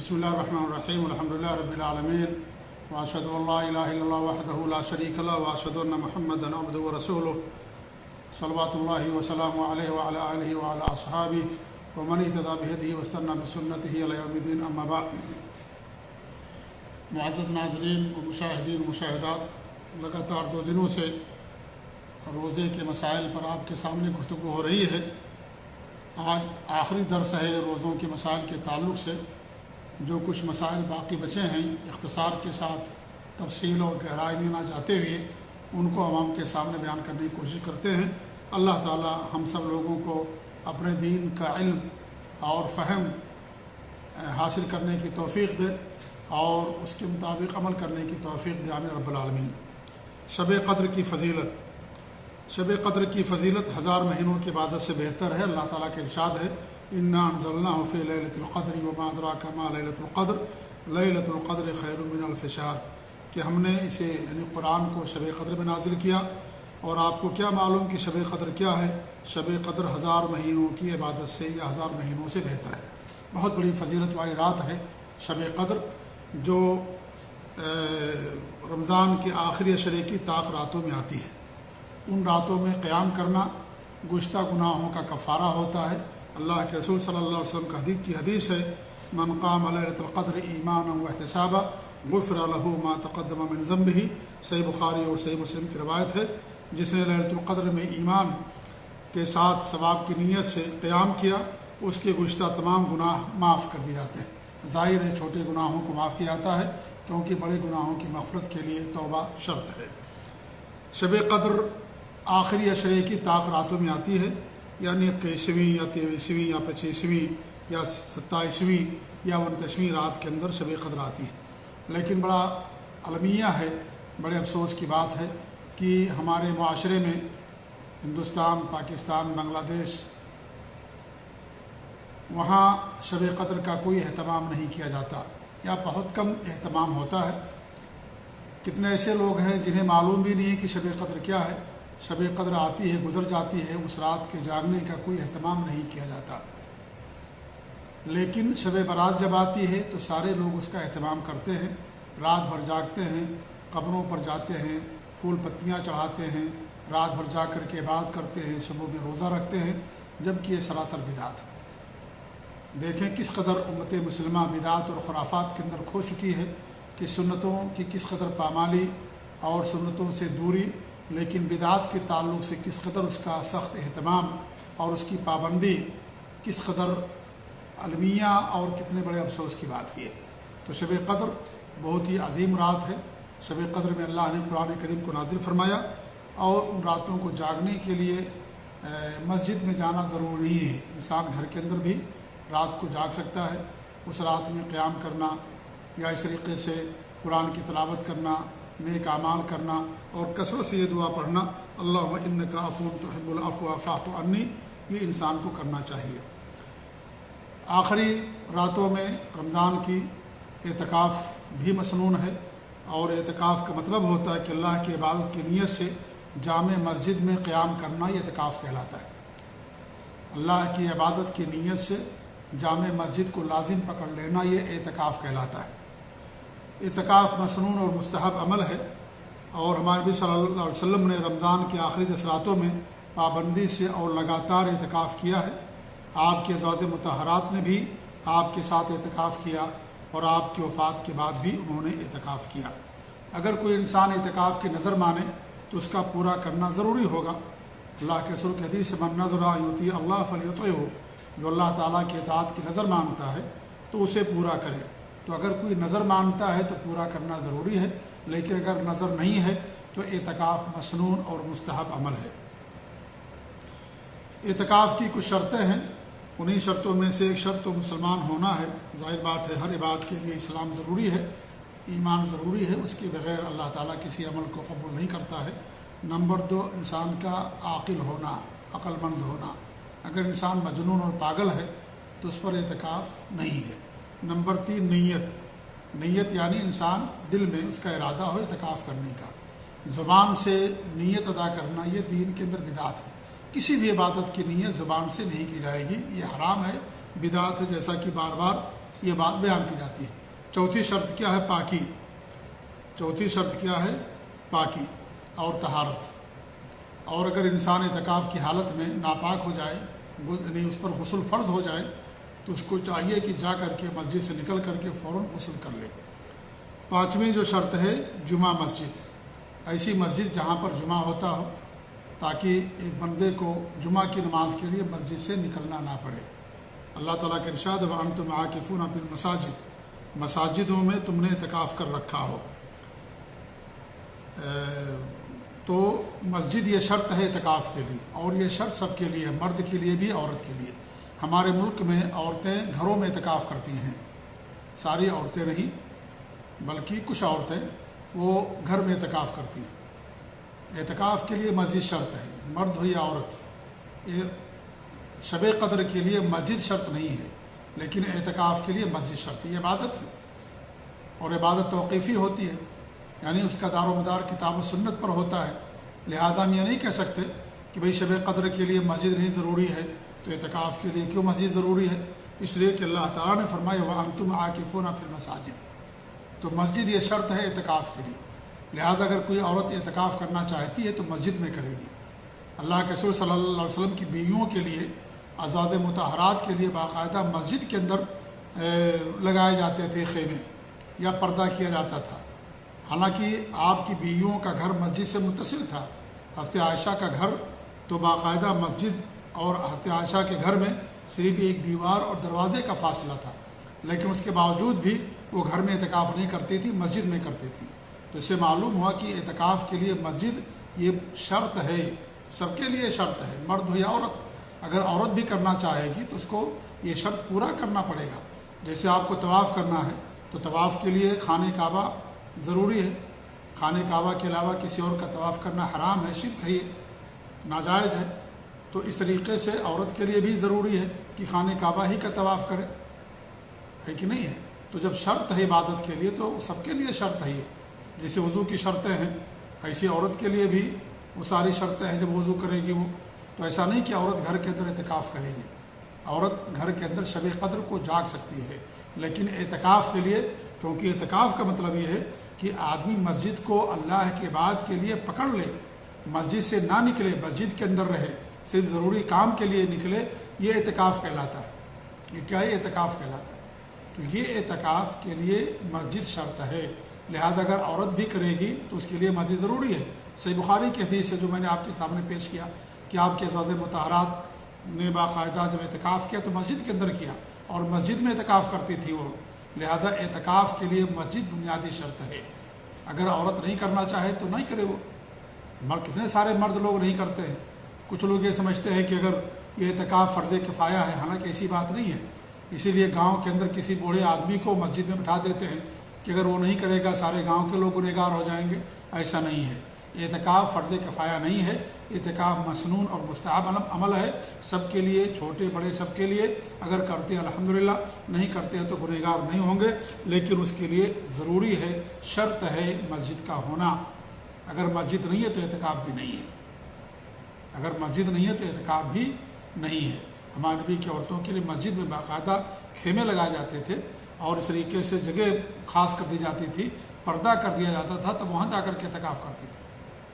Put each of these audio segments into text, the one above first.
بسم اللہ الرحمن الرحیم الحمدللہ رب العالمین واشهد ان لا الہ الا اللہ وحدہ لا شریک لہ واشهد ان محمدا عبدہ ورسولہ صلوات اللہ وسلامہ علیہ وعلی آلہ وعلی اصحابہ ومن اہتدی بہدیہ واستنى بسنتہ الی یوم الدین اما بعد۔ معزز ناظرین و مشاہدین و مشاہدات، لگاتار 2 دنوں سے روزے کے مسائل پر آپ کے سامنے گفتگو ہو رہی ہے۔ آج آخری درس ہے روزوں کے مسائل کے تعلق سے۔ جو کچھ مسائل باقی بچے ہیں اختصار کے ساتھ تفصیل اور گہرائی میں نہ جاتے ہوئے ان کو عوام کے سامنے بیان کرنے کی کوشش کرتے ہیں۔ اللہ تعالی ہم سب لوگوں کو اپنے دین کا علم اور فہم حاصل کرنے کی توفیق دے اور اس کے مطابق عمل کرنے کی توفیق دے، آمین رب العالمین۔ شب قدر کی فضیلت۔ شب قدر کی فضیلت 1000 مہینوں کی عبادت سے بہتر ہے۔ اللہ تعالیٰ کے ارشاد ہے، انا انزلناہ فی لیلۃ القدر وما ادراک ما لیلۃ القدر لیلۃ القدر خیر من الف شہر، کہ ہم نے اسے یعنی قرآن کو شب قدر میں نازل کیا، اور آپ کو کیا معلوم کہ شب قدر کیا ہے؟ شب قدر 1000 مہینوں کی عبادت سے یا 1000 مہینوں سے بہتر ہے۔ بہت بڑی فضیلت والی رات ہے شب قدر، جو رمضان کے آخری عشرے کی طاق راتوں میں آتی ہے۔ ان راتوں میں قیام کرنا گزشتہ گناہوں کا کفارہ ہوتا ہے۔ اللہ کے رسول صلی اللہ علیہ وسلم کی حدیث ہے، من قام لیلۃ القدر ایمانا واحتسابا غفر له ما تقدم من ذنبہ۔ صحیح بخاری اور صحیح مسلم کی روایت ہے، جس نے لیلۃ القدر میں ایمان کے ساتھ ثواب کی نیت سے قیام کیا، اس کے گزشتہ تمام گناہ معاف کر دیے جاتے ہیں۔ ظاہر ہے چھوٹے گناہوں کو معاف کیا جاتا ہے، کیونکہ بڑے گناہوں کی مغفرت کے لیے توبہ شرط ہے۔ شب قدر آخری عشرے کی طاق راتوں میں آتی ہے، یعنی 21ویں یا 23ویں یا 25ویں یا 27ویں یا 29ویں رات کے اندر شب قدر آتی ہے۔ لیکن بڑا المیہ ہے، بڑے افسوس کی بات ہے کہ ہمارے معاشرے میں ہندوستان، پاکستان، بنگلہ دیش، وہاں شب قدر کا کوئی اہتمام نہیں کیا جاتا یا بہت کم اہتمام ہوتا ہے۔ کتنے ایسے لوگ ہیں جنہیں معلوم بھی نہیں ہے کہ شب قدر کیا ہے۔ شب قدر آتی ہے، گزر جاتی ہے، اس رات کے جاگنے کا کوئی اہتمام نہیں کیا جاتا۔ لیکن شب برات جب آتی ہے تو سارے لوگ اس کا اہتمام کرتے ہیں، رات بھر جاگتے ہیں، قبروں پر جاتے ہیں، پھول پتیاں چڑھاتے ہیں، رات بھر جا کر کے عبادت کرتے ہیں، صبح میں روزہ رکھتے ہیں، جبکہ یہ سراسر بدعت ہے۔ دیکھیں کس قدر امت مسلمہ بدعت اور خرافات کے اندر کھو چکی ہے، کہ سنتوں کی کس قدر پامالی اور سنتوں سے دوری، لیکن بدعت کے تعلق سے کس قدر اس کا سخت اہتمام اور اس کی پابندی کس قدر المیہ، اور کتنے بڑے افسوس کی بات کی ہے۔ تو شب قدر بہت ہی عظیم رات ہے۔ شب قدر میں اللہ نے قرآن کریم کو نازل فرمایا، اور ان راتوں کو جاگنے کے لیے مسجد میں جانا ضروری نہیں ہے۔ انسان گھر کے اندر بھی رات کو جاگ سکتا ہے۔ اس رات میں قیام کرنا یا اس طریقے سے قرآن کی تلاوت کرنا، نیک اعمال کرنا، اور کثرت سے یہ دعا پڑھنا، اللہم انک عفو تحب العفو فاعف عنی، یہ انسان کو کرنا چاہیے۔ آخری راتوں میں رمضان کی اعتکاف بھی مسنون ہے، اور اعتکاف کا مطلب ہوتا ہے کہ اللہ کی عبادت کی نیت سے جامع مسجد میں قیام کرنا، یہ اعتکاف کہلاتا ہے۔ اللہ کی عبادت کی نیت سے جامع مسجد کو لازم پکڑ لینا، یہ اعتکاف کہلاتا ہے۔ اعتکاف مسنون اور مستحب عمل ہے، اور ہمارے نبی صلی اللہ علیہ وسلم نے رمضان کے آخری 10 راتوں میں پابندی سے اور لگاتار اعتکاف کیا ہے۔ آپ کے ازواج مطہرات نے بھی آپ کے ساتھ اعتکاف کیا، اور آپ کی وفات کے بعد بھی انہوں نے اعتکاف کیا۔ اگر کوئی انسان اعتکاف کی نظر مانے تو اس کا پورا کرنا ضروری ہوگا۔ اللہ کے رسول کی حدیث من نذر ان یطیع اللہ فلیطعہ، جو اللہ تعالیٰ کی اطاعت کی نظر مانتا ہے تو اسے پورا کرے۔ تو اگر کوئی نظر مانتا ہے تو پورا کرنا ضروری ہے، لیکن اگر نظر نہیں ہے تو اعتکاف مسنون اور مستحب عمل ہے۔ اعتکاف کی کچھ شرطیں ہیں، انہی شرطوں میں سے ایک شرط تو مسلمان ہونا ہے۔ ظاہر بات ہے ہر عبادت کے لیے اسلام ضروری ہے، ایمان ضروری ہے، اس کے بغیر اللہ تعالیٰ کسی عمل کو قبول نہیں کرتا ہے۔ نمبر 2، انسان کا عاقل ہونا، عقل مند ہونا۔ اگر انسان مجنون اور پاگل ہے تو اس پر اعتکاف نہیں ہے۔ نمبر 3، نیت یعنی انسان دل میں اس کا ارادہ ہو اعتکاف کرنے کا۔ زبان سے نیت ادا کرنا یہ دین کے اندر بدعت ہے۔ کسی بھی عبادت کی نیت زبان سے نہیں کی جائے گی، یہ حرام ہے، بدعت ہے، جیسا کہ بار بار یہ بات بیان کی جاتی ہے۔ چوتھی شرط کیا ہے؟ پاکی۔ چوتھی شرط کیا ہے؟ پاکی اور طہارت۔ اور اگر انسان اعتکاف کی حالت میں ناپاک ہو جائے، یعنی اس پر غسل فرض ہو جائے، تو اس کو چاہیے کہ جا کر کے مسجد سے نکل کر کے فوراً غسل کر لے۔ پانچویں جو شرط ہے جمعہ مسجد، ایسی مسجد جہاں پر جمعہ ہوتا ہو، تاکہ ایک بندے کو جمعہ کی نماز کے لیے مسجد سے نکلنا نہ پڑے۔ اللہ تعالیٰ کے ارشاد وَأَنْتُمْ عَاكِفُونَ فِي الْمَسَاجِدِ، مساجدوں میں تم نے اعتکاف کر رکھا ہو۔ تو مسجد یہ شرط ہے اعتکاف کے لیے، اور یہ شرط سب کے لیے، مرد کے لیے بھی عورت کے لیے۔ ہمارے ملک میں عورتیں گھروں میں اعتکاف کرتی ہیں، ساری عورتیں نہیں بلکہ کچھ عورتیں وہ گھر میں اعتکاف کرتی ہیں۔ اعتکاف کے لیے مسجد شرط ہے، مرد ہو یا عورت۔ یہ شب قدر کے لیے مسجد شرط نہیں ہے، لیکن اعتکاف کے لیے مسجد شرط ہے۔ یہ عبادت ہے، اور عبادت توقیفی ہوتی ہے، یعنی اس کا دار و مدار کتاب و سنت پر ہوتا ہے۔ لہذا ہم یہ نہیں کہہ سکتے کہ بھئی شب قدر کے لیے مسجد نہیں ضروری ہے تو اعتکاف کے لیے کیوں مسجد ضروری ہے؟ اس لیے کہ اللہ تعالیٰ نے فرمایا وَأَنْتُمْ عَاكِفُونَ فِي الْمَسَاجِدِ، تو مسجد یہ شرط ہے اعتکاف کے لیے۔ لہذا اگر کوئی عورت اعتکاف کرنا چاہتی ہے تو مسجد میں کرے گی۔ اللہ کے رسول صلی اللہ علیہ وسلم کی بیویوں کے لیے، ازواج مطہرات کے لیے باقاعدہ مسجد کے اندر لگائے جاتے تھے خیمے، یا پردہ کیا جاتا تھا۔ حالانکہ آپ کی بیویوں کا گھر مسجد سے متصل تھا۔ حضرت عائشہ کا گھر تو باقاعدہ مسجد اور حضرت عائشہ کے گھر میں صرف ایک دیوار اور دروازے کا فاصلہ تھا، لیکن اس کے باوجود بھی وہ گھر میں اعتکاف نہیں کرتی تھی، مسجد میں کرتی تھی۔ تو اس سے معلوم ہوا کہ اعتکاف کے لیے مسجد یہ شرط ہے، سب کے لیے شرط ہے، مرد ہو یا عورت۔ اگر عورت بھی کرنا چاہے گی تو اس کو یہ شرط پورا کرنا پڑے گا۔ جیسے آپ کو طواف کرنا ہے تو طواف کے لیے خانہ کعبہ ضروری ہے، خانہ کعبہ کے علاوہ کسی اور کا طواف کرنا حرام ہے، شرک ہے، یہ ناجائز ہے۔ تو اس طریقے سے عورت کے لیے بھی ضروری ہے کہ خانہ کعبہ ہی کا طواف کرے، ہے کہ نہیں ہے؟ تو جب شرط ہے عبادت کے لیے تو سب کے لیے شرط ہے یہ۔ جیسے وضو کی شرطیں ہیں، ایسی عورت کے لیے بھی وہ ساری شرطیں ہیں جب وضو کرے گی وہ۔ تو ایسا نہیں کہ عورت گھر کے اندر اعتکاف کرے گی، عورت گھر کے اندر شب قدر کو جاگ سکتی ہے، لیکن اعتکاف کے لیے، کیونکہ اعتکاف کا مطلب یہ ہے کہ آدمی مسجد کو اللہ کے بعد کے لیے پکڑ لے، مسجد سے نہ نکلے، مسجد کے اندر رہے، صرف ضروری کام کے لیے نکلے، یہ اعتکاف کہلاتا ہے۔ یہ کیا ہے؟ اعتکاف کہلاتا ہے۔ تو یہ اعتکاف کے لیے مسجد شرط ہے۔ لہذا اگر عورت بھی کرے گی تو اس کے لیے مسجد ضروری ہے۔ صحیح بخاری کی حدیث ہے جو میں نے آپ کے سامنے پیش کیا کہ آپ کے ازواج مطہرات نے باقاعدہ جب اعتکاف کیا تو مسجد کے اندر کیا، اور مسجد میں اعتکاف کرتی تھی وہ۔ لہذا اعتکاف کے لیے مسجد بنیادی شرط ہے۔ اگر عورت نہیں کرنا چاہے تو نہیں کرے وہ۔ کتنے سارے مرد لوگ نہیں کرتے ہیں۔ کچھ لوگ یہ سمجھتے ہیں کہ اگر یہ اعتکاف فرض کفایہ ہے، حالانکہ ایسی بات نہیں ہے۔ اسی لیے گاؤں کے اندر کسی بوڑھے آدمی کو مسجد میں بٹھا دیتے ہیں کہ اگر وہ نہیں کرے گا سارے گاؤں کے لوگ گنہگار ہو جائیں گے۔ ایسا نہیں ہے، اعتکاف فرض کفایہ نہیں ہے، اعتکاف مسنون اور مستحب عمل ہے، سب کے لیے، چھوٹے بڑے سب کے لیے۔ اگر کرتے ہیں الحمدللہ، نہیں کرتے ہیں تو گنہگار نہیں ہوں گے، لیکن اس کے لیے ضروری ہے، شرط ہے مسجد کا ہونا۔ اگر مسجد نہیں ہے تو اعتکاف بھی نہیں ہے، اگر مسجد نہیں ہے تو اعتکاف بھی نہیں ہے۔ ہمارے نبی کی عورتوں کے لیے مسجد میں باقاعدہ خیمے لگائے جاتے تھے، اور اس طریقے سے جگہ خاص کر دی جاتی تھی، پردہ کر دیا جاتا تھا، تب وہاں جا کر کے اعتکاف کرتی تھی۔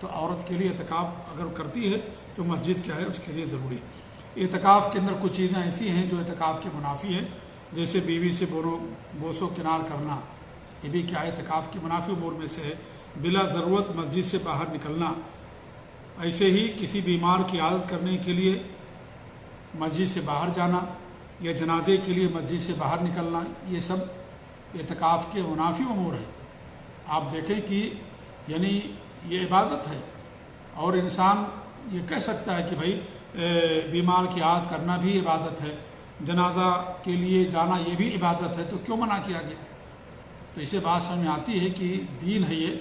تو عورت کے لیے اعتکاف اگر کرتی ہے تو مسجد کیا ہے؟ اس کے لیے ضروری ہے۔ اعتکاف کے اندر کچھ چیزیں ایسی ہیں جو اعتکاف کے منافی ہیں، جیسے بیوی سے بوس و کنار کرنا، یہ بھی کیا ہے؟ اعتکاف کی منافی امور میں سے ہے۔ بلا ضرورت مسجد سے باہر نکلنا، ایسے ہی کسی بیمار کی عیادت کرنے کے لیے مسجد سے باہر جانا، یا جنازے کے لیے مسجد سے باہر نکلنا، یہ سب اعتکاف کے منافی امور ہیں۔ آپ دیکھیں کہ یعنی یہ عبادت ہے، اور انسان یہ کہہ سکتا ہے کہ بھائی بیمار کی عیادت کرنا بھی عبادت ہے، جنازہ کے لیے جانا یہ بھی عبادت ہے، تو کیوں منع کیا گیا؟ تو اسے بات سمجھ میں آتی ہے کہ دین ہے یہ،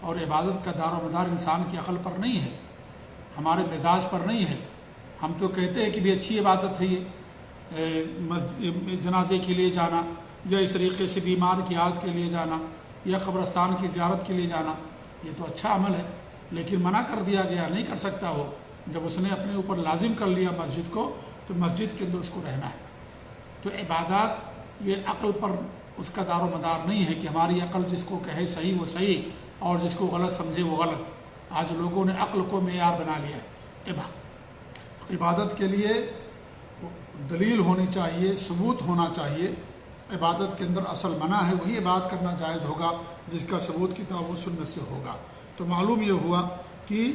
اور عبادت کا دار و مدار انسان کی عقل پر نہیں ہے، ہمارے مزاج پر نہیں ہے۔ ہم تو کہتے ہیں کہ بھی اچھی عبادت ہے یہ، جنازے کے لیے جانا، یا اس طریقے سے بیمار کی عیادت کے لیے جانا، یا قبرستان کی زیارت کے لیے جانا، یہ تو اچھا عمل ہے، لیکن منع کر دیا گیا، نہیں کر سکتا وہ۔ جب اس نے اپنے اوپر لازم کر لیا مسجد کو، تو مسجد کے اندر اس کو رہنا ہے۔ تو عبادات یہ عقل پر اس کا دار و مدار نہیں ہے کہ ہماری عقل جس کو کہے صحیح وہ صحیح اور جس کو غلط سمجھے وہ غلط۔ آج لوگوں نے عقل کو معیار بنا لیا ہے۔ عبادت کے لیے دلیل ہونی چاہیے، ثبوت ہونا چاہیے۔ عبادت کے اندر اصل منع ہے، وہی عبادت کرنا جائز ہوگا جس کا ثبوت کتاب و سنت سے ہوگا۔ تو معلوم یہ ہوا کہ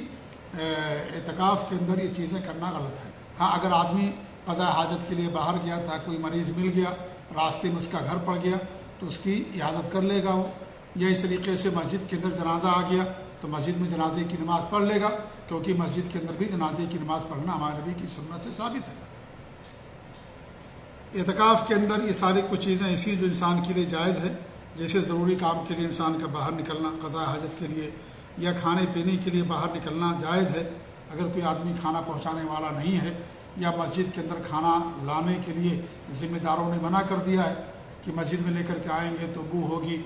اعتکاف کے اندر یہ چیزیں کرنا غلط ہے۔ ہاں اگر آدمی قضاء حاجت کے لیے باہر گیا تھا، کوئی مریض مل گیا، راستے میں اس کا گھر پڑ گیا تو اس کی عیادت کر لے گا وہ، یا اس طریقے سے مسجد کے اندر جنازہ آ گیا تو مسجد میں جنازے کی نماز پڑھ لے گا، کیونکہ مسجد کے اندر بھی جنازے کی نماز پڑھنا ہمارے نبی کی سنت سے ثابت ہے۔ اعتکاف کے اندر یہ ساری کچھ چیزیں ایسی جو انسان کے لیے جائز ہے، جیسے ضروری کام کے لیے انسان کا باہر نکلنا، قضاء حاجت کے لیے یا کھانے پینے کے لیے باہر نکلنا جائز ہے۔ اگر کوئی آدمی کھانا پہنچانے والا نہیں ہے یا مسجد کے اندر کھانا لانے کے لیے ذمہ داروں نے منع کر دیا ہے کہ مسجد میں لے کر کے آئیں گے تو بو ہوگی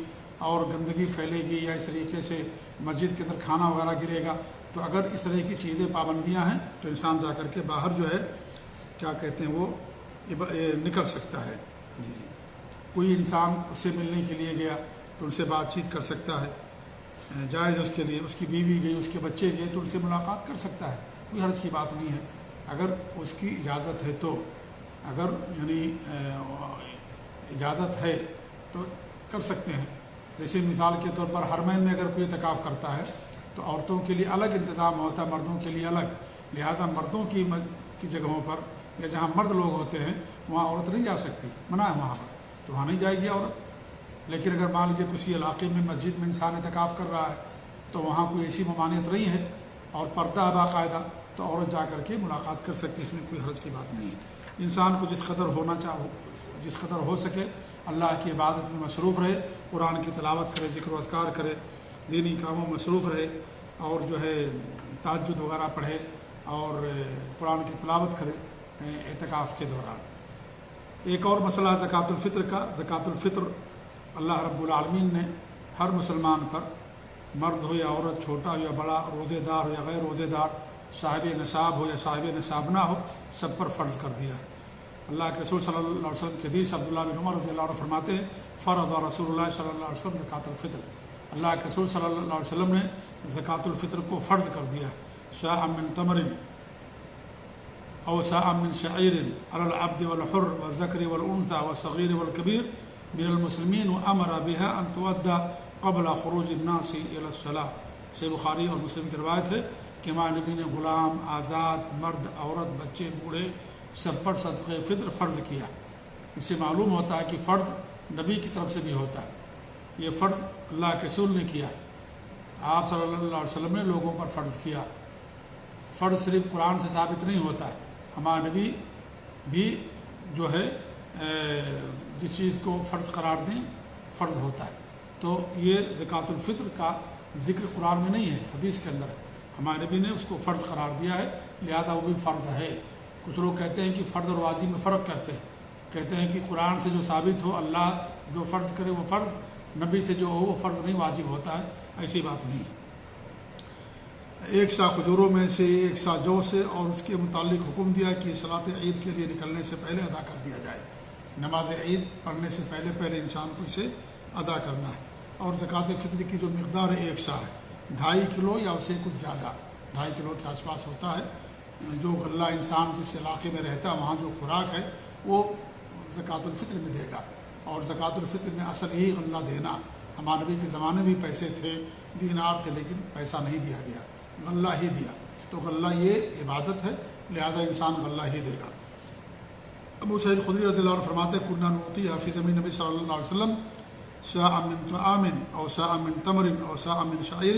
اور گندگی پھیلے گی یا اس طریقے سے مسجد کے اندر کھانا وغیرہ گرے گا، تو اگر اس طرح کی چیزیں پابندیاں ہیں تو انسان جا کر کے باہر جو ہے کیا کہتے ہیں وہ نکل سکتا ہے۔ جی کوئی انسان اس سے ملنے کے لیے گیا تو ان سے بات چیت کر سکتا ہے، جائز اس کے لیے۔ اس کی بیوی گئی، اس کے بچے گئے تو ان سے ملاقات کر سکتا ہے، کوئی حرج کی بات نہیں ہے اگر اس کی اجازت ہے تو۔ اگر یعنی اجازت ہے تو کر سکتے ہیں۔ جیسے مثال کے طور پر حرمین میں اگر کوئی اعتکاف کرتا ہے تو عورتوں کے لیے الگ انتظام ہوتا ہے، مردوں کے لیے الگ، لہذا مردوں کی جگہوں پر یا جہاں مرد لوگ ہوتے ہیں وہاں عورت نہیں جا سکتی، منع ہے وہاں پر، تو وہاں نہیں جائے گی عورت۔ لیکن اگر مان لیجیے کسی علاقے میں مسجد میں انسان اعتکاف کر رہا ہے تو وہاں کوئی ایسی ممانعت نہیں ہے اور پردہ ہے باقاعدہ، تو عورت جا کر کے ملاقات کر سکتی، اس میں کوئی حرج کی بات نہیں ہے۔ انسان کو جس قدر ہو سکے اللہ کی عبادت میں مصروف رہے، قرآن کی تلاوت کرے، ذکر و اذکار کرے، دینی کاموں میں مصروف رہے اور جو ہے تہجد وغیرہ پڑھے اور قرآن کی تلاوت کرے اعتکاف کے دوران۔ ایک اور مسئلہ زکوٰۃ الفطر کا۔ زکوٰۃ الفطر اللہ رب العالمین نے ہر مسلمان پر، مرد ہو یا عورت، چھوٹا ہو یا بڑا، روزے دار ہو یا غیر روزے دار، صاحب نصاب ہو یا صاحب نصاب نہ ہو، سب پر فرض کر دیا ہے۔ اللہ کے رسول صلی اللہ علیہ وسلم کے حدیث عبداللہ بن عمر رضی اللہ عنہ فرماتے ہیں فرض رسول اللہ صلی اللہ علیہ وسلم زکوٰۃ الفطر، اللہ کے رسول صلی اللہ علیہ وسلم نے زکوٰۃ الفطر کو فرض کر دیا ہے۔ صاع من تمر او صاع من شعیر علی العبد والحر والذکر والانثى والصغیر والکبیر من المسلمین وامر بها ان تؤدى قبل خروج الناس الى الصلاۃ۔ صحیح بخاری اور مسلم کی روایت ہے کہ ہمارے نبی نے غلام، آزاد، مرد، عورت، بچے، بوڑھے سب پر صدقہ فطر فرض کیا۔ اس سے معلوم ہوتا ہے کہ فرض نبی کی طرف سے بھی ہوتا ہے، یہ فرض اللہ کے رسول نے کیا، آپ صلی اللہ علیہ وسلم نے لوگوں پر فرض کیا۔ فرض صرف قرآن سے ثابت نہیں ہوتا ہے، ہمارے نبی بھی جو ہے جس چیز کو فرض قرار دیں فرض ہوتا ہے۔ تو یہ زکوٰۃ الفطر کا ذکر قرآن میں نہیں ہے، حدیث کے اندر ہے، ہمارے نبی نے اس کو فرض قرار دیا ہے، لہذا وہ بھی فرض ہے۔ کچھ لوگ کہتے ہیں کہ فرض اور واجب میں فرق کرتے ہیں، کہتے ہیں کہ قرآن سے جو ثابت ہو، اللہ جو فرض کرے وہ فرض، نبی سے جو ہو وہ فرض نہیں واجب ہوتا ہے، ایسی بات نہیں ہے۔ ایک سا کھجوروں میں سے، ایک سا جو سے، اور اس کے متعلق حکم دیا کہ صلاۃ عید کے لیے نکلنے سے پہلے ادا کر دیا جائے، نماز عید پڑھنے سے پہلے انسان کو اسے ادا کرنا ہے۔ اور زکوٰۃ فطر کی جو مقدار ہے ایک سا ہے، 2.5 کلو یا اس سے کچھ زیادہ، 2.5 کلو کے آس پاس ہوتا ہے۔ جو غلہ انسان جس علاقے میں رہتا ہے وہاں جو خوراک ہے وہ زکوٰۃ الفطر میں دے گا، اور زکوٰۃ الفطر میں اصل ہی غلہ دینا۔ ہمارے نبی کے زمانے بھی پیسے تھے، دینار تھے، لیکن پیسہ نہیں دیا گیا، غلہ ہی دیا۔ تو غلہ یہ عبادت ہے، لہذا انسان غلہ ہی دے گا۔ ابو سعید خدری رضی اللہ عنہ فرماتے ہیں کنا نعطی فی زمین نبی صلی اللہ علیہ وسلم صاع من طعام او صاع من تمر او صاع من شعیر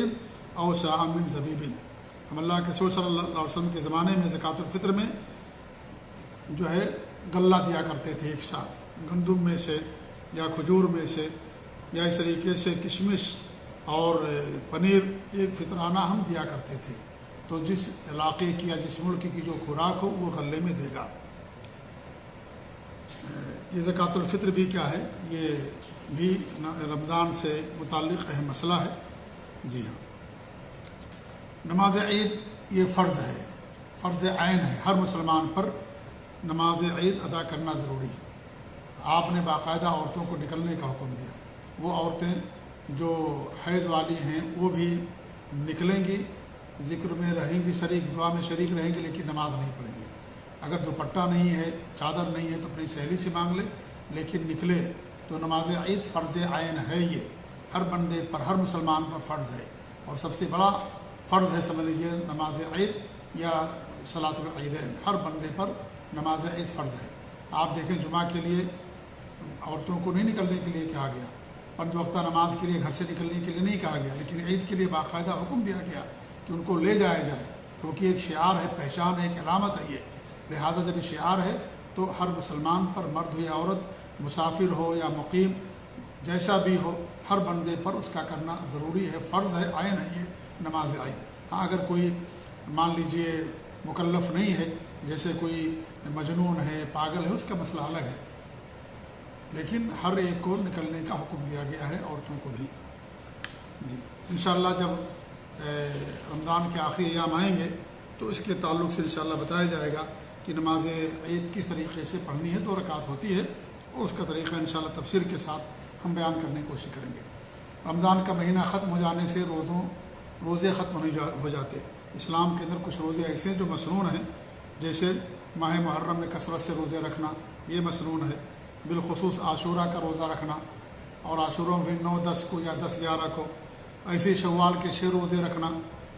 او صاع من زبیب۔ ہم اللہ کے رسول صلی اللہ علیہ وسلم کے زمانے میں زکوٰۃ الفطر میں جو ہے غلہ دیا کرتے تھے، ایک سا گندم میں سے یا کھجور میں سے یا اس طریقے سے کشمش اور پنیر، ایک فطرانہ ہم دیا کرتے تھے۔ تو جس علاقے کی یا جس ملک کی جو خوراک ہو وہ غلے میں دے گا۔ یہ زکوٰۃ الفطر بھی کیا ہے، یہ بھی رمضان سے متعلق اہم مسئلہ ہے۔ جی ہاں، نماز عید یہ فرض ہے، فرض عین ہے، ہر مسلمان پر نماز عید ادا کرنا ضروری ہے۔ آپ نے باقاعدہ عورتوں کو نکلنے کا حکم دیا۔ وہ عورتیں جو حیض والی ہیں وہ بھی نکلیں گی، ذکر میں رہیں گی، شریک دعا میں شریک رہیں گی، لیکن نماز نہیں پڑھیں گی۔ اگر دوپٹہ نہیں ہے، چادر نہیں ہے تو اپنی سہیلی سے مانگ لے، لیکن نکلے تو نماز عید فرض عین ہے۔ یہ ہر بندے پر، ہر مسلمان پر فرض ہے، اور سب سے بڑا فرض ہے سمجھ لیجیے نماز عید یا صلاۃ العیدین۔ ہر بندے پر نماز عید فرض ہے۔ آپ دیکھیں جمعہ کے لیے عورتوں کو نہیں نکلنے کے لیے کہا گیا، پنج وقتہ نماز کے لیے گھر سے نکلنے کے لیے نہیں کہا گیا، لیکن عید کے لیے باقاعدہ حکم دیا گیا کہ ان کو لے جایا جائے، کیونکہ ایک شعار ہے، پہچان ہے، ایک علامت ہے یہ۔ لہذا جب یہ شعار ہے تو ہر مسلمان پر، مرد ہو یا عورت، مسافر ہو یا مقیم، جیسا بھی ہو، ہر بندے پر اس کا کرنا ضروری ہے، فرض ہے، عین ہے یہ نماز عید۔ ہاں اگر کوئی مان لیجئے مکلف نہیں ہے، جیسے کوئی مجنون ہے، پاگل ہے، اس کا مسئلہ الگ ہے، لیکن ہر ایک کو نکلنے کا حکم دیا گیا ہے، عورتوں کو بھی۔ جی انشاءاللہ جب رمضان کے آخری ایام آئیں گے تو اس کے تعلق سے انشاءاللہ بتایا جائے گا کہ نماز عید کس طریقے سے پڑھنی ہے۔ 2 رکعت ہوتی ہے، اور اس کا طریقہ انشاءاللہ تفسیر کے ساتھ ہم بیان کرنے کی کوشش کریں گے۔ رمضان کا مہینہ ختم ہو جانے سے روزے ختم ہو جاتے۔ اسلام کے اندر کچھ روزے ایسے ہیں جو مسنون ہیں، جیسے ماہ محرم میں کثرت سے روزے رکھنا، یہ مسنون ہے۔ بالخصوص عاشورہ کا روزہ رکھنا، اور عاشوروں میں 9، 10 کو یا 10، 11 کو۔ ایسے شوال کے 6 روزے رکھنا۔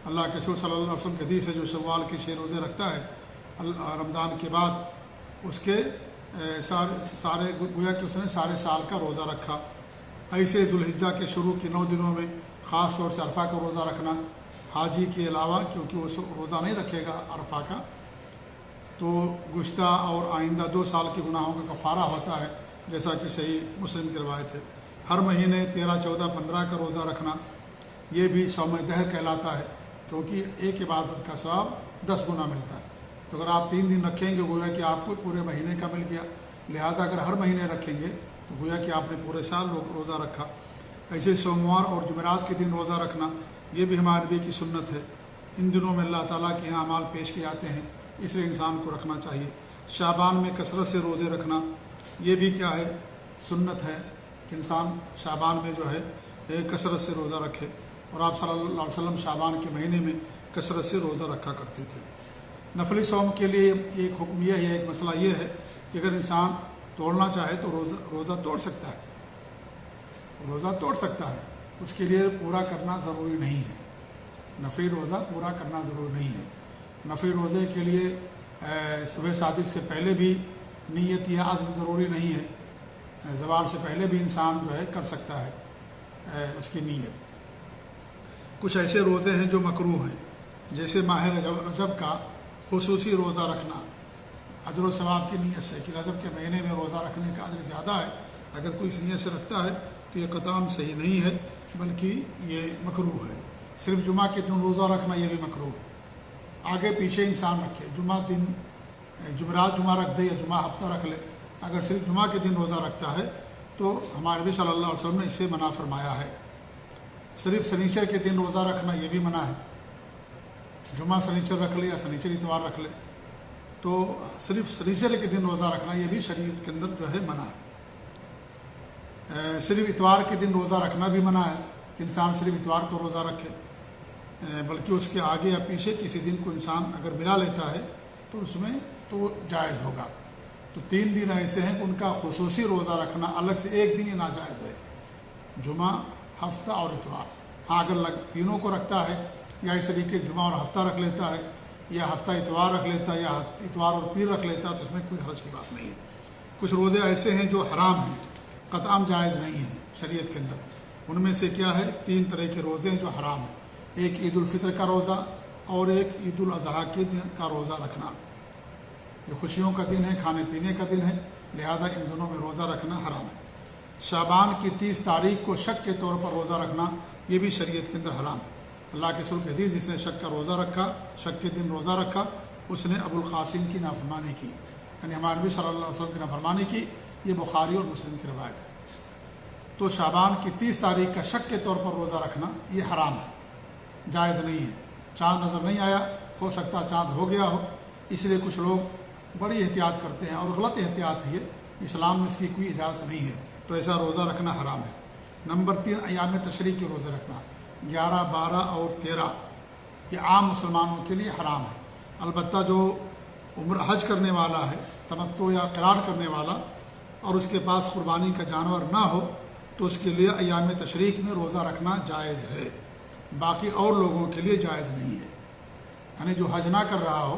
اللہ کے رسول صلی اللہ علیہ وسلم کی حدیث ہے، جو شوال کے 6 روزے رکھتا ہے رمضان کے بعد، اس کے سارے گویا کہ اس نے سارے سال کا روزہ رکھا۔ ایسے ذوالحجہ کے شروع کے 9 دنوں میں خاص طور سے عرفہ کا روزہ رکھنا، حاجی کے علاوہ، کیونکہ وہ روزہ نہیں رکھے گا عرفہ کا تو گزشتہ اور آئندہ 2 سال کے گناہوں کا کفارہ ہوتا ہے، جیسا کہ صحیح مسلم کی روایت ہے۔ ہر مہینے 13، 14، 15 کا روزہ رکھنا، یہ بھی صوم دہر کہلاتا ہے، کیونکہ ایک عبادت کا ثواب 10 گنا ملتا ہے۔ تو اگر آپ 3 دن رکھیں گے گویا کہ آپ کو پورے مہینے کا مل گیا، لہذا اگر ہر مہینے رکھیں گے تو گویا کہ آپ نے پورے سال روزہ رکھا۔ ایسے سوموار اور جمعرات کے دن روزہ رکھنا، یہ بھی ہمارے نبی کی سنت ہے۔ ان دنوں میں اللہ تعالیٰ کے یہاں اعمال پیش کیے جاتے ہیں، اس لیے انسان کو رکھنا چاہیے۔ شعبان میں کثرت سے روزے رکھنا، یہ بھی کیا ہے، سنت ہے کہ انسان شعبان میں جو ہے کثرت سے روزہ رکھے، اور آپ صلی اللہ علیہ وسلم شعبان کے مہینے میں کثرت سے روزہ رکھا کرتے تھے۔ نفلی صوم کے لیے ایک حکم یہ ہے، ایک مسئلہ یہ ہے کہ اگر انسان توڑنا چاہے تو روزہ توڑ سکتا ہے، روزہ توڑ سکتا ہے، اس کے لیے پورا کرنا ضروری نہیں ہے۔ نفلی روزہ پورا کرنا ضروری نہیں ہے۔ نفلی روزے کے لیے صبح صادق سے پہلے بھی نیت یا عزم ضروری نہیں ہے، زوال سے پہلے بھی انسان جو ہے کر سکتا ہے اس کی نیت۔ کچھ ایسے روزے ہیں جو مکروہ ہیں، جیسے ماہ رجب کا خصوصی روزہ رکھنا، اجر و ثواب کی نیت سے کہ رجب کے مہینے میں روزہ رکھنے کا اجر زیادہ ہے، اگر کوئی اس نیت سے رکھتا ہے تو یہ قطعاً صحیح نہیں ہے، بلکہ یہ مکروہ ہے۔ صرف جمعہ کے دن روزہ رکھنا یہ بھی مکروہ ہے، آگے پیچھے انسان رکھے، جمعہ دن جمعرات جمعہ رکھ دے یا جمعہ ہفتہ رکھ لے، اگر صرف جمعہ کے دن روزہ رکھتا ہے تو ہمارے نبی صلی اللہ علیہ وسلم نے اسے منع فرمایا ہے۔ صرف سنیچر کے دن روزہ رکھنا یہ بھی منع ہے، جمعہ سنیچر رکھ لے یا سنیچر اتوار رکھ لے، تو صرف سنیچر کے دن روزہ رکھنا یہ بھی شریعت کے اندر جو ہے منع ہے۔ صرف اتوار کے دن روزہ رکھنا بھی منع ہے کہ انسان صرف اتوار کو روزہ رکھے، بلکہ اس کے آگے یا پیچھے کسی دن کو انسان اگر ملا لیتا ہے تو اس میں تو جائز ہوگا۔ تو 3 دن ایسے ہیں کہ ان کا خصوصی روزہ رکھنا الگ سے ایک دن ہی ناجائز ہے، جمعہ، ہفتہ اور اتوار۔ ہاں اگر تینوں کو رکھتا ہے، یا اس طریقے جمعہ اور ہفتہ رکھ لیتا ہے، یا ہفتہ اتوار رکھ لیتا ہے، یا اتوار اور پیر رکھ لیتا ہے، تو اس میں کوئی حرج کی بات نہیں ہے۔ کچھ روزے ایسے ہیں جو حرام ہیں، قطعاً جائز نہیں ہیں شریعت کے اندر۔ ان میں سے کیا ہے، 3 طرح کے روزے ہیں جو حرام ہیں۔ ایک عید الفطر کا روزہ، اور ایک عید الاضحیٰ کے دن کا روزہ رکھنا۔ یہ خوشیوں کا دن ہے، کھانے پینے کا دن ہے، لہذا ان دنوں میں روزہ رکھنا حرام ہے۔ شعبان کی 30 تاریخ کو شک کے طور پر روزہ رکھنا، یہ بھی شریعت کے اندر حرام۔ اللہ کے رسول کی حدیث، جس نے شک کا روزہ رکھا، شک کے دن روزہ رکھا، اس نے ابو القاسم کی نافرمانی کی، یعنی ہمارے نبی صلی اللہ علیہ وسلم کی نافرمانی کی۔ یہ بخاری اور مسلم کی روایت ہے۔ تو شعبان کی 30 تاریخ کا شک کے طور پر روزہ رکھنا یہ حرام ہے، جائز نہیں ہے۔ چاند نظر نہیں آیا، ہو سکتا چاند ہو گیا ہو، اس لیے کچھ لوگ بڑی احتیاط کرتے ہیں، اور غلط احتیاط ہے اسلام میں اس کی کوئی اجازت نہیں ہے، تو ایسا روزہ رکھنا حرام ہے۔ نمبر 3 ایام تشریق کے روزے رکھنا 11، 12 اور 13 یہ عام مسلمانوں کے لیے حرام ہے۔ البتہ جو حج کرنے والا ہے، تمتع یا قران کرنے والا، اور اس کے پاس قربانی کا جانور نہ ہو تو اس کے لیے ایام تشریق میں روزہ رکھنا جائز ہے، باقی اور لوگوں کے لیے جائز نہیں ہے۔ یعنی جو حج نہ کر رہا ہو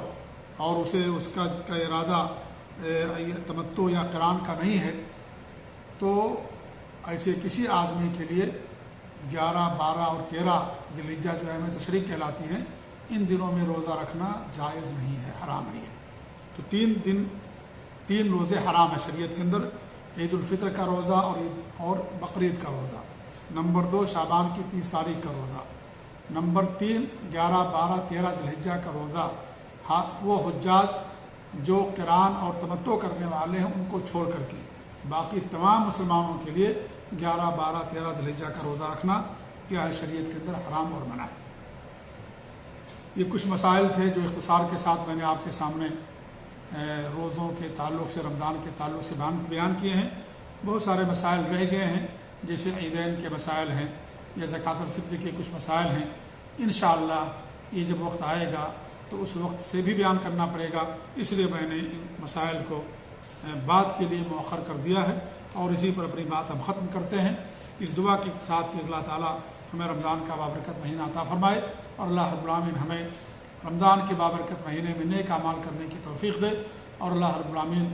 اور اسے اس کا ارادہ تمتع یا قران کا نہیں ہے تو ایسے کسی آدمی کے لیے 11، 12 اور 13 ذی الحجہ جو ایام تشریق کہلاتی ہیں، ان دنوں میں روزہ رکھنا جائز نہیں ہے، حرام نہیں ہے۔ تو 3 روزے حرام ہیں شریعت کے اندر: عید الفطر کا روزہ اور بقرعید کا روزہ۔ نمبر 2 شعبان کی 30 تاریخ کا روزہ۔ نمبر 3 11، 12، 13 ذی الحجہ کا روزہ وہ حجاج جو قران اور تمتع کرنے والے ہیں ان کو چھوڑ کر کے، باقی تمام مسلمانوں کے لیے 11، 12، 13 ذی الحجہ کا روزہ رکھنا کیا ہے شریعت کے اندر حرام اور منع ہے۔ یہ کچھ مسائل تھے جو اختصار کے ساتھ میں نے آپ کے سامنے روزوں کے تعلق سے، رمضان کے تعلق سے بیان کیے ہیں۔ بہت سارے مسائل رہ گئے ہیں، جیسے عیدین کے مسائل ہیں یا زکوٰۃ الفطر کے کچھ مسائل ہیں۔ انشاءاللہ یہ جب وقت آئے گا تو اس وقت سے بھی بیان کرنا پڑے گا، اس لیے میں نے ان مسائل کو بعد کے لیے مؤخر کر دیا ہے، اور اسی پر اپنی بات ہم ختم کرتے ہیں اس دعا کے ساتھ کہ اللہ تعالیٰ ہمیں رمضان کا بابرکت مہینہ عطا فرمائے، اور اللہ رب العالمین ہمیں رمضان کے بابرکت مہینے میں نیک اعمال کرنے کی توفیق دے، اور اللہ رب العالمین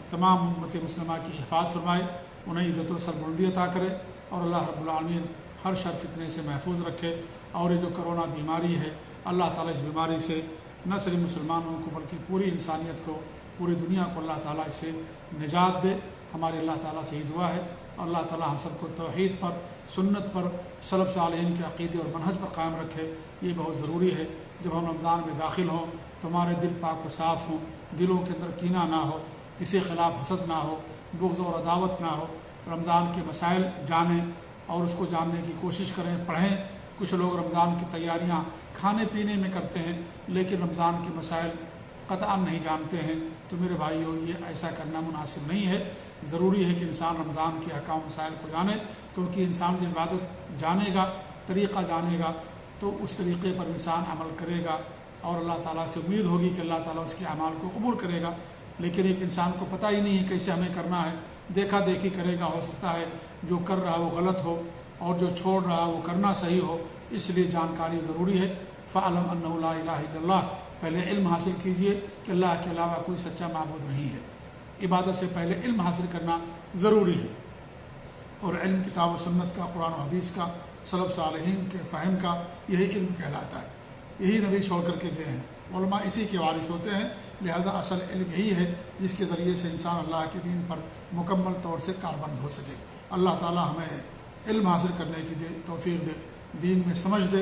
تمام امت مسلمہ کی حفاظت فرمائے، انہیں عزت و سربلندی عطا کرے، اور اللہ رب العالمین ہر شر فتنے سے محفوظ رکھے۔ اور یہ جو کرونا بیماری ہے، اللہ تعالیٰ اس بیماری سے نہ صرف مسلمانوں کو بلکہ پوری انسانیت کو، پوری دنیا کو اللہ تعالیٰ اس سے نجات دے۔ ہمارے اللہ تعالیٰ سے ہی دعا ہے، اور اللہ تعالیٰ ہم سب کو توحید پر، سنت پر، سلف صالحین کے عقیدے اور منہج پر قائم رکھے۔ یہ بہت ضروری ہے۔ جب ہم رمضان میں داخل ہوں تو ہمارے دل پاک و صاف ہوں، دلوں کے اندر کینہ نہ ہو، کسی خلاف حسد نہ ہو، بغض اور عداوت نہ ہو۔ رمضان کے مسائل جانیں اور اس کو جاننے کی کوشش کریں، پڑھیں۔ کچھ لوگ رمضان کی تیاریاں کھانے پینے میں کرتے ہیں لیکن رمضان کے مسائل قطعاً نہیں جانتے ہیں، تو میرے بھائیو یہ ایسا کرنا مناسب نہیں ہے۔ ضروری ہے کہ انسان رمضان کے احکام مسائل کو جانے، کیونکہ انسان جب عبادت جانے گا، طریقہ جانے گا، تو اس طریقے پر انسان عمل کرے گا، اور اللہ تعالیٰ سے امید ہوگی کہ اللہ تعالیٰ اس کے اعمال کو قبول کرے گا۔ لیکن ایک انسان کو پتہ ہی نہیں ہے کیسے ہمیں کرنا ہے، دیکھا دیکھی کرے گا، ہو سکتا ہے جو کر رہا وہ غلط ہو اور جو چھوڑ رہا وہ کرنا صحیح ہو۔ اس لیے جانکاری ضروری ہے۔ فَعَلَمْ أَنَّهُ لَا إِلَٰهَ إِلَّا اللَّهُ، پہلے علم حاصل کیجئے کہ اللہ کے علاوہ کوئی سچا معبود نہیں ہے۔ عبادت سے پہلے علم حاصل کرنا ضروری ہے، اور علم کتاب و سنت کا، قرآن و حدیث کا، سلف صالحین کے فہم کا، یہی علم کہلاتا ہے۔ یہی نبی چھوڑ کر کے گئے ہیں، علماء اسی کے وارث ہوتے ہیں، لہذا اصل علم یہی ہے جس کے ذریعے سے انسان اللہ کے دین پر مکمل طور سے کاربند ہو سکے۔ اللہ تعالیٰ ہمیں علم حاصل کرنے کی توفیق دے، دین میں سمجھ دے۔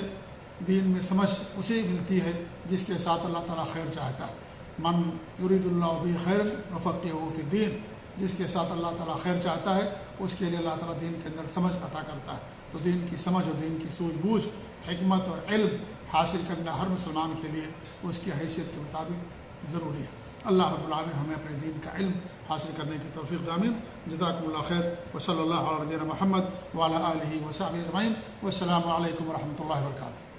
دین میں سمجھ اسے ملتی ہے جس کے ساتھ اللہ تعالیٰ خیر چاہتا ہے۔ من یرید اللہ بہ خیرا یفقہہ فی الدین، جس کے ساتھ اللہ تعالیٰ خیر چاہتا ہے اس کے لیے اللہ تعالیٰ دین کے اندر سمجھ عطا کرتا ہے۔ تو دین کی سمجھ اور دین کی سوجھ بوجھ، حکمت اور علم حاصل کرنا ہر مسلمان کے لیے اس کی حیثیت کے مطابق ضروری ہے۔ اللہ رب العالمین ہمیں اپنے دین کا علم حاصل کرنے کی توفیق دے، آمین۔ جزاکم اللہ خیر، وصلی اللہ علی نبینا محمد وعلی آلہ وصحبہ اجمعین، والسلام علیکم ورحمۃ اللہ وبرکاتہ۔